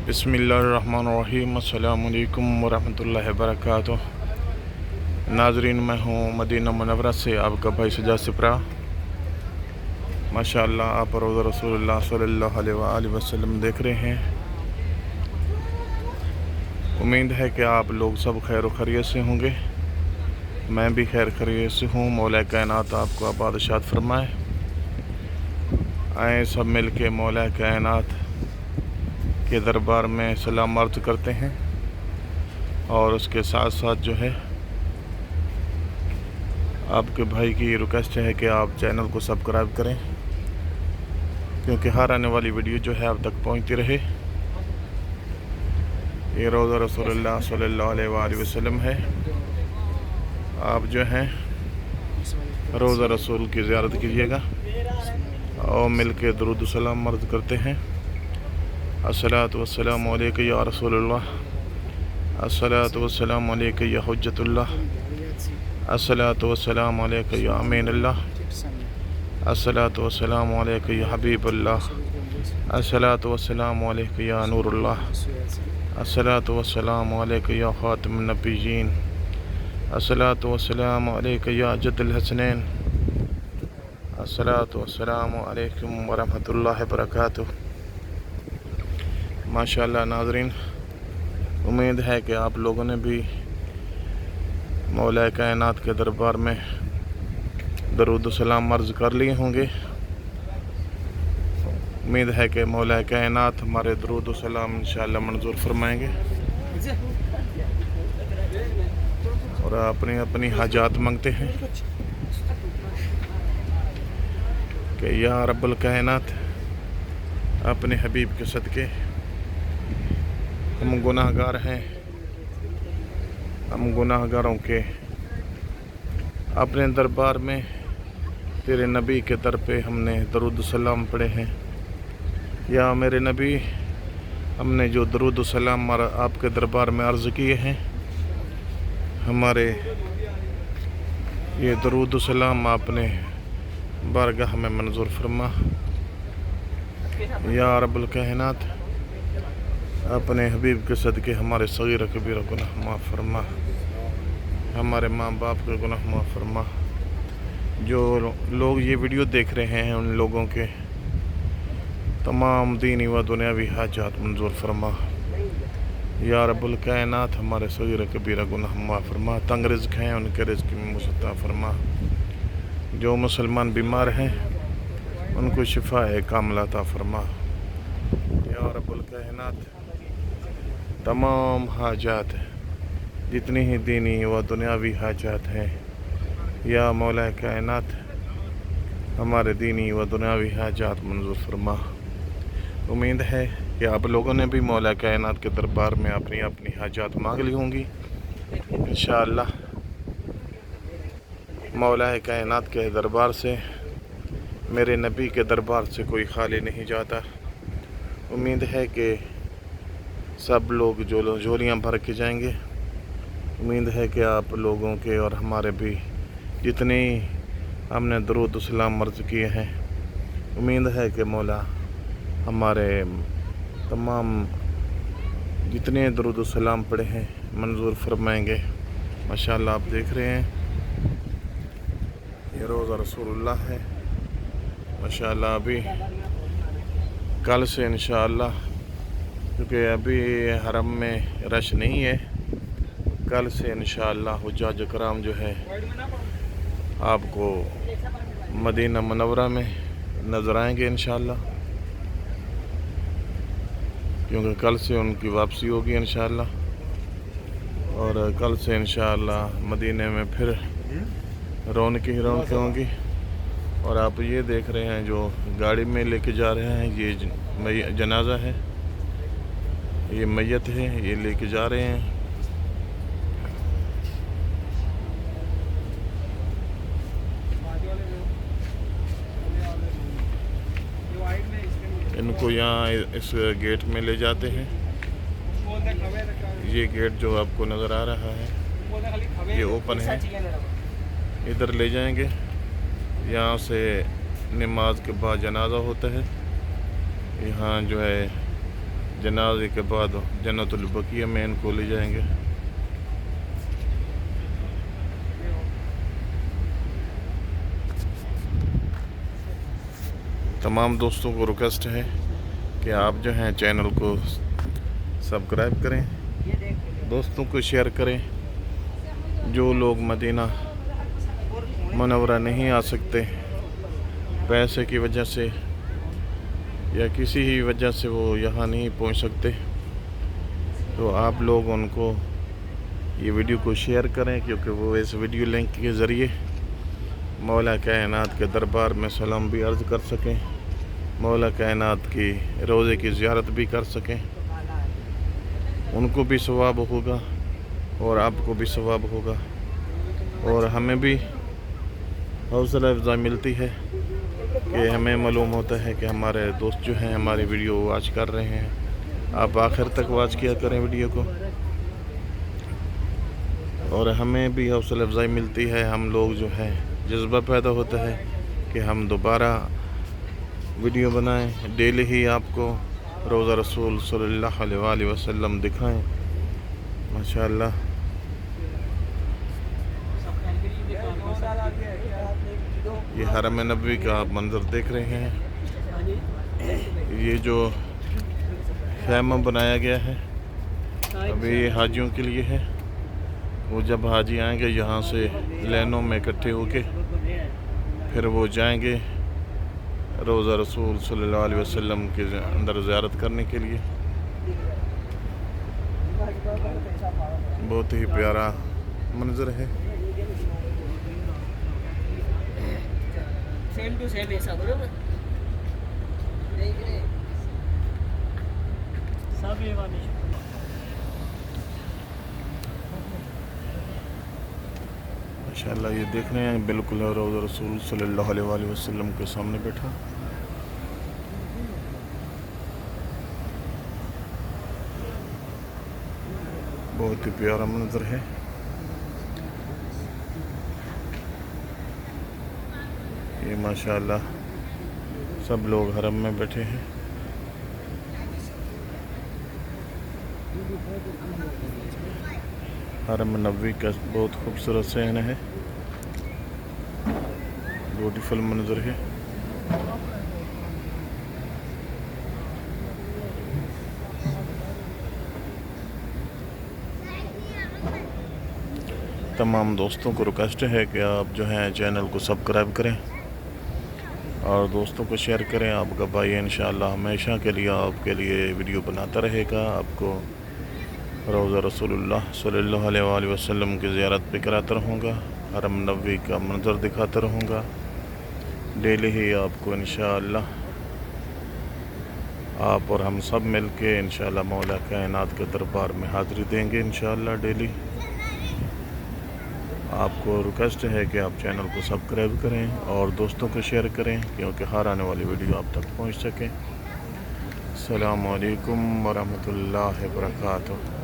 बिस्मिल्लाहिर्रहमानिर्रहीम। अस्सलामु अलैकुम वरहमतुल्लाहि वबरकातुह। नाजरीन, मैं हूँ मदीना मुनव्वरा से आपका भाई सजाद सिपरा। माशाअल्लाह, आप रोज़ा रसूलुल्लाह सल्लल्लाहु अलैहि वसल्लम देख रहे हैं। उम्मीद है कि आप लोग सब खैर खैरियत से होंगे। मैं भी खैर खैरियत से हूँ। मौला कायनात आपको आबाद शाद फरमाए। आए सब मिल के मौला कायनात के दरबार में सलाम अर्ज़ करते हैं, और उसके साथ साथ जो है आपके भाई की रिक्वेस्ट है कि आप चैनल को सब्सक्राइब करें, क्योंकि हर आने वाली वीडियो जो है आप तक पहुंचती रहे। ये रोज़ा रसूलुल्लाह सल्लल्लाहु अलैहि वसल्लम है। आप जो हैं रोज़ा रसूल की ज़ियारत कीजिएगा और मिल के दुरूद सलाम अर्ज़ करते हैं। अस्सलातु वस्सलामु अलैका या रसूलल्लाह, अस्सलातु वस्सलामु अलैका या हुज्जतुल्लाह, अस्सलातु वस्सलामु अलैका या अमीनुल्लाह, अस्सलातु वस्सलामु अलैका या हबीबुल्लाह, अस्सलातु वस्सलामु अलैका या नूरुल्लाह, अस्सलातु वस्सलामु अलैका या खातिमुन नबिय्यीन, अस्सलातु वस्सलामु अलैका या जद्दुल हसनैन, अस्सलातु वस्सलामु अलैकुम वरहमतुल्लाहि वबरकातुह। माशाअल्लाह नाज़रीन, उम्मीद है कि आप लोगों ने भी मौला कायनात के दरबार में दरूद सलाम अर्ज़ कर लिए होंगे। उम्मीद है कि मौला कायनात हमारे दरूद सलाम इंशाअल्लाह मंजूर फरमाएंगे और अपनी अपनी हाजात मांगते हैं कि या रब्बुल कायनात अपने हबीब के सदके, हम गुनाहगार हैं, हम गुनाहगारों के अपने दरबार में तेरे नबी के दर पे हमने दरूद सलाम पढ़े हैं। या मेरे नबी, हमने जो दरूद सलाम आपके दरबार में अर्ज़ किए हैं, हमारे ये दरूद सलाम आपने बारगाह में मंजूर फरमा। या रब्बुल कायनात अपने हबीब के सदके हमारे सगीर कबीर गुनाह माफ़ फरमा, हमारे माँ बाप के गुनाह माफ़ फरमा। जो लोग ये वीडियो देख रहे हैं उन लोगों के तमाम दीनी व दुनियावी हाजात मंजूर फरमा। या रब्बुल कायनात हमारे सगीर कबीर गुनाह माफ़ फरमा। तंग रिज़्क़ हैं उनके रिज़्क़ में मुसअत्ता फरमा। जो मुसलमान बीमार हैं उनको शिफाए कामिला अता फरमा। या रब्बुल कायनात तमाम हाजात जितनी ही दीनी व दुनियावी हाजात हैं, या मौला कायनात हमारे दीनी व दुनियावी हाजात मंजूर फरमा। उम्मीद है कि आप लोगों ने भी मौला कायनात के दरबार में अपनी अपनी हाजात मांग ली होंगी। इंशाअल्लाह मौला कायनात के दरबार से, मेरे नबी के दरबार से कोई खाली नहीं जाता। उम्मीद है कि सब लोग जो झोलियाँ भर के जाएंगे। उम्मीद है कि आप लोगों के और हमारे भी जितने हमने दरूद सलाम अर्ज़ किए हैं, उम्मीद है कि मौला हमारे तमाम जितने दरूद सलाम पढ़े हैं मंजूर फरमाएंगे। माशाअल्लाह, आप देख रहे हैं ये रोज़ा रसूलुल्लाह है। माशाअल्लाह, अभी कल से इंशाअल्लाह, क्योंकि अभी हरम में रश नहीं है, कल से इंशाअल्लाह हुज्जाज कराम जो है आपको मदीना मुनव्वरा में नज़र आएंगे इंशाअल्लाह, क्योंकि कल से उनकी वापसी होगी इंशाअल्लाह। और कल से इंशाअल्लाह मदीने में फिर रौनकें ही रौनकें होंगी। और आप ये देख रहे हैं जो गाड़ी में लेके जा रहे हैं, ये जनाजा है, ये मैयत है, ये लेके जा रहे हैं। इनको यहाँ इस गेट में ले जाते हैं। ये गेट जो आपको नज़र आ रहा है ये ओपन है, इधर ले जाएंगे। यहाँ से नमाज के बाद जनाजा होता है। यहाँ जो है جنازے کے بعد جنت البقیہ میں ان کو لے جائیں گے۔ تمام دوستوں کو ریکویسٹ ہے کہ آپ جو ہیں چینل کو سبسکرائب کریں، دوستوں کو شیئر کریں۔ جو لوگ مدینہ منورہ نہیں آ سکتے پیسے کی وجہ سے یا کسی ہی وجہ سے وہ یہاں نہیں پہنچ سکتے، تو آپ لوگ ان کو یہ ویڈیو کو شیئر کریں، کیونکہ وہ اس ویڈیو لنک کے ذریعے مولا کائنات کے دربار میں سلام بھی عرض کر سکیں، مولا کائنات کی روضے کی زیارت بھی کر سکیں۔ ان کو بھی ثواب ہوگا اور آپ کو بھی ثواب ہوگا، اور ہمیں بھی حوصلہ افزائی ملتی ہے کہ ہمیں معلوم ہوتا ہے کہ ہمارے دوست جو ہیں ہماری ویڈیو واچ کر رہے ہیں۔ آپ آخر تک واچ کیا کریں ویڈیو کو، اور ہمیں بھی حوصلہ افزائی ملتی ہے، ہم لوگ جو ہے جذبہ پیدا ہوتا ہے کہ ہم دوبارہ ویڈیو بنائیں، ڈیلی ہی آپ کو روضہ رسول صلی اللہ علیہ وآلہ وسلم دکھائیں۔ ماشاءاللہ یہ حرم نبوی کا آپ منظر دیکھ رہے ہیں۔ یہ جو خیمہ بنایا گیا ہے ابھی یہ حاجیوں کے لیے ہے، وہ جب حاجی آئیں گے یہاں سے لینوں میں اکٹھے ہو کے پھر وہ جائیں گے روضہ رسول صلی اللہ علیہ وسلم کے اندر زیارت کرنے کے لیے۔ بہت ہی پیارا منظر ہے۔ سیم ٹو سیم ایسا برابر سب یہ والی ماشاءاللہ یہ دیکھ رہے ہیں بالکل روضہ رسول صلی اللہ علیہ وآلہ وسلم کے سامنے بیٹھا۔ بہت ہی پیارا منظر ہے۔ یہ ماشاءاللہ سب لوگ حرم میں بیٹھے ہیں۔ حرم نبوی کا بہت خوبصورت صحن ہے، بیوٹیفل منظر ہے۔ تمام دوستوں کو ریکویسٹ ہے کہ آپ جو ہیں چینل کو سبسکرائب کریں اور دوستوں کو شیئر کریں۔ آپ کا بھائی انشاءاللہ ہمیشہ کے لیے آپ کے لیے ویڈیو بناتا رہے گا، آپ کو روضہ رسول اللہ صلی اللہ علیہ وآلہ وسلم کی زیارت بھی کراتا رہوں گا، حرم نبوی کا منظر دکھاتا رہوں گا ڈیلی ہی آپ کو انشاءاللہ۔ آپ اور ہم سب مل کے انشاءاللہ مولا کائنات کے دربار میں حاضری دیں گے انشاءاللہ ڈیلی۔ آپ کو ریکویسٹ ہے کہ آپ چینل کو سبسکرائب کریں اور دوستوں کو شیئر کریں، کیونکہ ہر آنے والی ویڈیو آپ تک پہنچ سکیں۔ السلام علیکم ورحمۃ اللہ وبرکاتہ۔